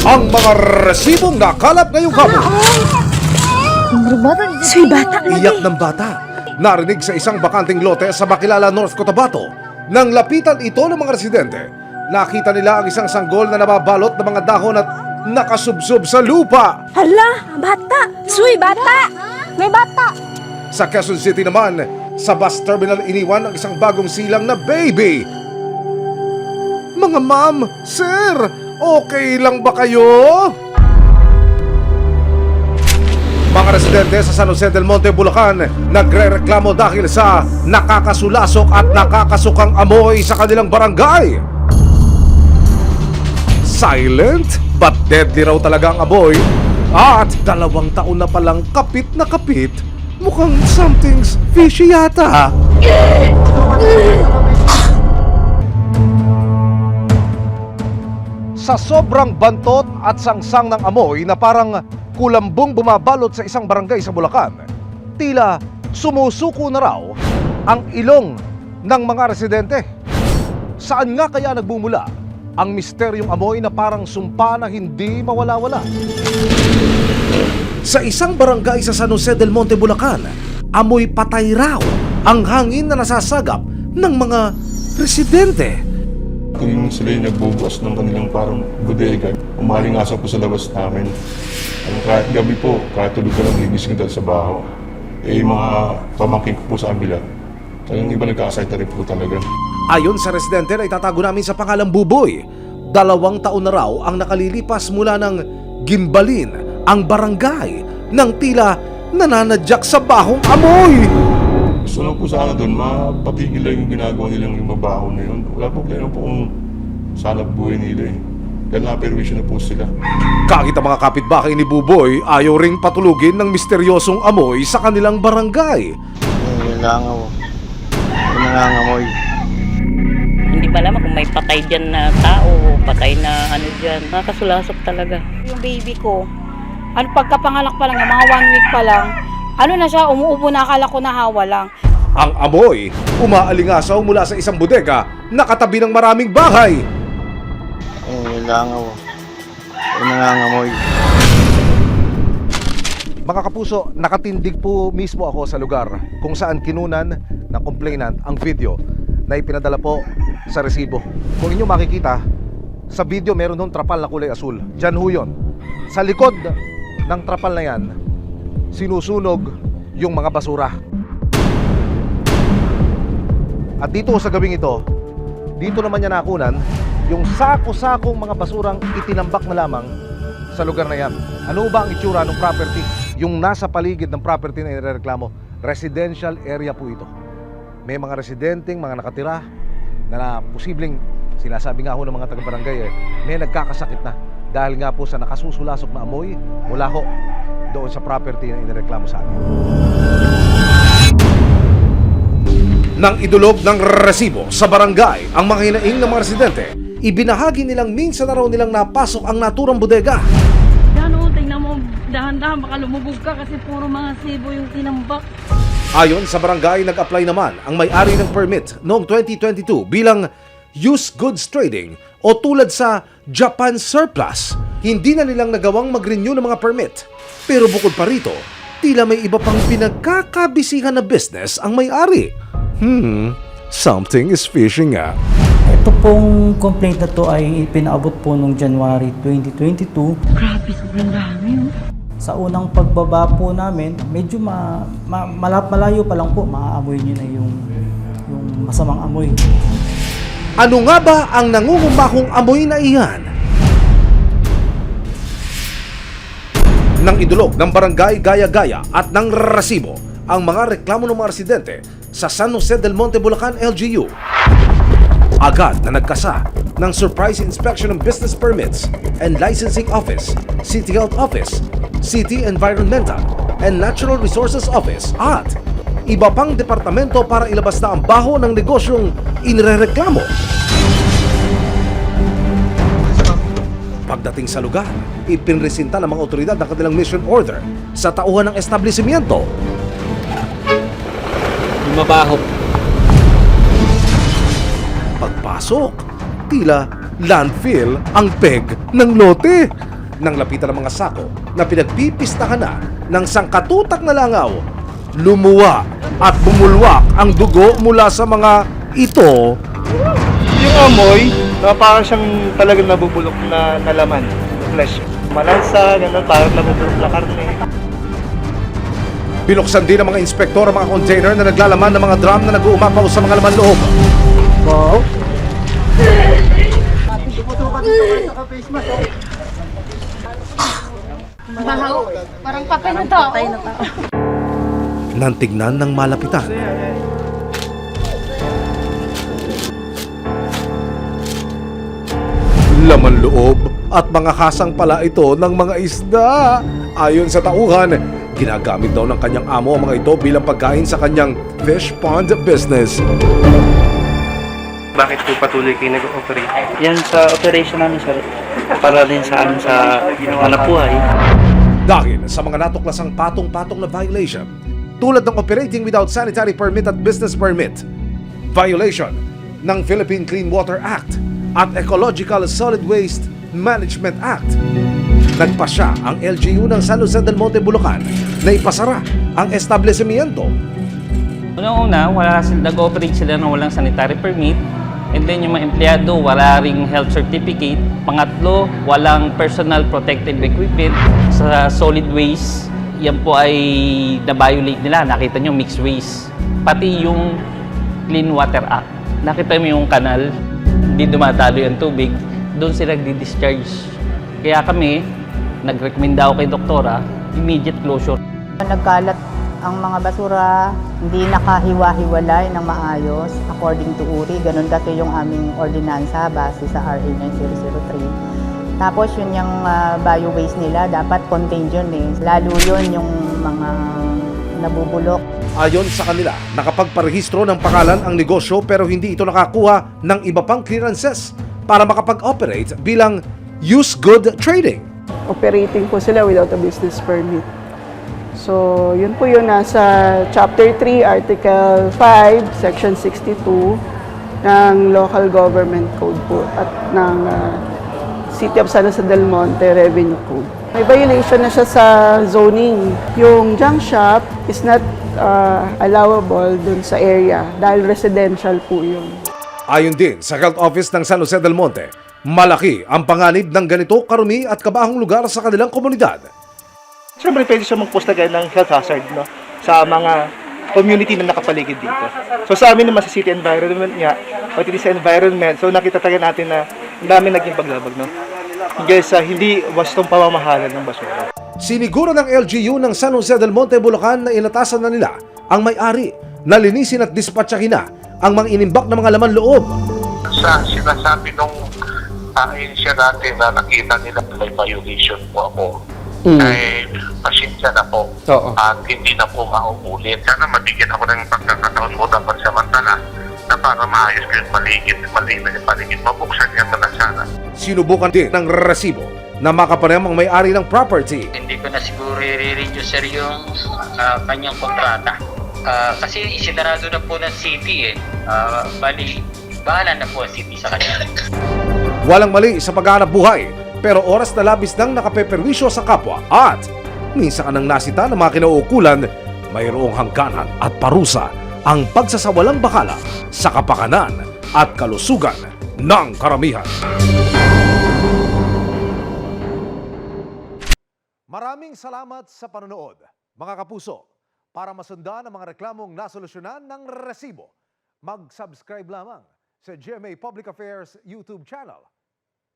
Ang mga resibong nakalap ngayong hapon. Soy bata lagi. Iyak ng bata. Narinig sa isang bakanting lote sa Bacilala, North Cotabato. Nang lapitan ito ng mga residente, nakita nila ang isang sanggol na nababalot ng mga dahon at nakasubsob sa lupa. Hala, bata. Soy bata. May bata. Sa Quezon City naman, sa bus terminal iniwan ang isang bagong silang na baby. Mga ma'am, sir, okay lang ba kayo? Mga residente sa San Jose del Monte, Bulacan, nagrereklamo dahil sa nakakasulasok at nakakasukang amoy sa kanilang barangay. Silent but deadly raw talaga ang amoy. At 2 taon na palang kapit na kapit. Mukhang something's fishy yata. Sa sobrang bantot at sangsang ng amoy na parang kulambong bumabalot sa isang barangay sa Bulacan, tila sumusuko na raw ang ilong ng mga residente. Saan nga kaya nagbumula ang misteryong amoy na parang sumpa na hindi mawala-wala? Sa isang barangay sa San Jose del Monte, Bulacan, amoy patay raw ang hangin na nasasagap ng mga residente. Kung sila yung nagbubukas ng kanilang parang bodega, umalingasan po sa labas namin. Kahit gabi po, kahit tulog ka lang, ligising dahil sa baho. Yung mga pamangkin ko po sa kabila, talagang iba nagkakasayta rin po talaga. Ayon sa residente na itatago namin sa pangalang Buboy, 2 taon na raw ang nakalilipas mula ng gimbalin ang barangay ng tila nananadyak sa bahong amoy. Gusto lang po sana doon, mapatigil lang yung ginagawa nilang yung mabaho na yun. Wala problema po kung sanap buhay nila eh. Dahil na-permission na po sila. Kahit ang mga kapitbahay ni Buboy ayaw ring patulugin ng misteryosong amoy sa kanilang barangay. Nangangamoy. Hindi pa naman kung may patay dyan na tao o patay na ano dyan. Nakasulasok talaga. Yung baby ko, pagkapanganak pa lang, mga 1 week pa lang, na siya, umuubo na, akala ko nahawa lang. Ang amoy umaalingasaw mula sa isang bodega na katabi ng maraming bahay. Nangangamoy. Mga kapuso, nakatindig po mismo ako sa lugar kung saan kinunan ng complainant ang video na ipinadala po sa resibo. Kung inyo makikita, sa video meron doon trapal na kulay asul. Diyan ho yun. Sa likod ng trapal na yan, sinusunog yung mga basura. At dito sa gabing ito, dito naman niya nakunan yung sako-sakong mga basurang itinambak na lamang sa lugar na yan. Ano ba ang itsura ng property? Yung nasa paligid ng property na irereklamo, residential area po ito. May mga residenteng, mga nakatira na posibleng, sinasabi nga ho ng mga taga-barangay may nagkakasakit na dahil nga po sa nakasusulasok na amoy mula ho doon sa property na inireklamo sa atin. Nang idulog ng resibo sa barangay ang mga hinaing ng mga residente, ibinahagi nilang minsan na raw nilang napasok ang naturang bodega. Yan o, tingnan mo, dahan-dahan, baka lumubog ka kasi puro mga sibo yung tinambak. Ayon sa barangay, nag-apply naman ang may-ari ng permit noong 2022 bilang used goods trading o tulad sa Japan surplus. Hindi na nilang nagawang mag-renew ng mga permit. Pero bukod pa rito, tila may iba pang pinagkakabisihan na business ang may-ari. Something is fishy nga. Ito pong complaint na to ay pinaabot po noong January 2022. Grabe, sobrang dami oh. Sa unang pagbaba po namin, medyo malayo pa lang po, maaamoy nyo na yung masamang amoy. Ano nga ba ang nangungumahong amoy na iyan? Nang idulog ng barangay Gaya-Gaya at ng resibo ang mga reklamo ng mga residente sa San Jose del Monte, Bulacan, LGU, agad na nagkasa ng Surprise Inspection of Business Permits and Licensing Office, City Health Office, City Environmental and Natural Resources Office at iba pang departamento para ilabas na ang baho ng negosyong inirereklamo. Pagdating sa lugar, ipinresinta ng mga otoridad ng kanilang mission order sa tauhan ng establishmento. Mabaho. Pagpasok, tila landfill ang peg ng lote. Nang lapitan ng mga sako na pinagpipistahan na ng sangkatutak na langaw, lumuwa at bumulwak ang dugo mula sa mga ito. Yung amoy, na parang siyang talagang nabubulok na laman, flesh. Malansa, ganun, parang nabubulok na karne. Binuksan din ng mga inspektor ang mga container na naglalaman ng mga drum na nag-uumapaw sa mga laman loob. Bahaw. Parang patay na tao. Nang tignan ng malapitan. Laman loob at mga hasang pala ito ng mga isda. Ayon sa tauhan, ginagamit daw ng kanyang amo ang mga ito bilang pagkain sa kanyang fish pond business. Bakit po patuloy kayo nag-operate? Yan sa operation namin, sir. Para din sa amin sa hanap buhay. Dahil sa mga natuklasang patong-patong na violation, tulad ng operating without sanitary permit at business permit, violation ng Philippine Clean Water Act at Ecological Solid Waste Management Act, nagpasya ang LGU ng San Jose del Monte, Bulacan na ipasara ang establishmento. Unang-una, nag-operate sila ng walang sanitary permit. And then yung mga empleyado, wala ring health certificate. Pangatlo, walang personal protective equipment sa solid waste. Yan po ay na-violate nila. Nakita nyo, mixed waste. Pati yung Clean Water Act. Nakita mo yung kanal, hindi dumatalo yung tubig. Doon sila di-discharge. Kaya kami, nag-recommenda ako kay doktora, immediate closure. Nagkalat ang mga basura, hindi nakahiwa-hiwalay ng maayos according to URI. Ganun kasi yung aming ordinansa base sa RA 9003. Tapos yun yung bio-waste nila, dapat contained yun eh. Lalo yun yung mga nabubulok. Ayon sa kanila, nakapagparehistro ng pangalan ang negosyo pero hindi ito nakakuha ng iba pang clearances para makapag-operate bilang use good trading. Operating po sila without a business permit. So, yun po yun nasa Chapter 3, Article 5, Section 62 ng Local Government Code po at ng City of San Jose del Monte Revenue Code. May violation na siya sa zoning. Yung junk shop is not allowable dun sa area dahil residential po yun. Ayon din sa Health Office ng San Jose del Monte, malaki ang panganib ng ganito karumi at kabahong lugar sa kanilang komunidad. Siyempre, pwede siya mag-post agad ng health hazard, no? Sa mga community na nakapaligid dito. So sa amin naman sa city environment nga, pati sa environment, so nakita talaga natin na ang dami naging paglabag, no? Hinggang sa hindi wastong pamamahalan ng basura. Siniguro ng LGU ng San Jose del Monte, Bulacan na inatasan na nila ang may-ari na linisin at dispatchahin na ang mga inimbak na mga laman loob. Sa sinasabi nung ahensya natin na nakita nila may violation po ako, ay pasensya na po at hindi na po mauulit. Sana mabigyan ako ng pagkakataon mo dapat samantala na para maayos ko yung paligid. Mabuksan yan na sana. Sinubukan din ng resibo na makapanayam ang may-ari ng property. Hindi ko na siguro i-renew sir yung kanyang kontrata. Kasi isinarado na po ng city bali, bahala na po ang city sa kanya. Walang mali sa paghahanap buhay, pero oras na labis nang nakapeperwisyo sa kapwa at minsan ka nang nasita ng mga kinauukulan, mayroong hangganan at parusa ang pagsasawalang bakala sa kapakanan at kalusugan ng karamihan. Maraming salamat sa panonood, mga kapuso. Para masundan ang mga reklamong nasolusyonan ng resibo, mag-subscribe lamang sa GMA Public Affairs YouTube channel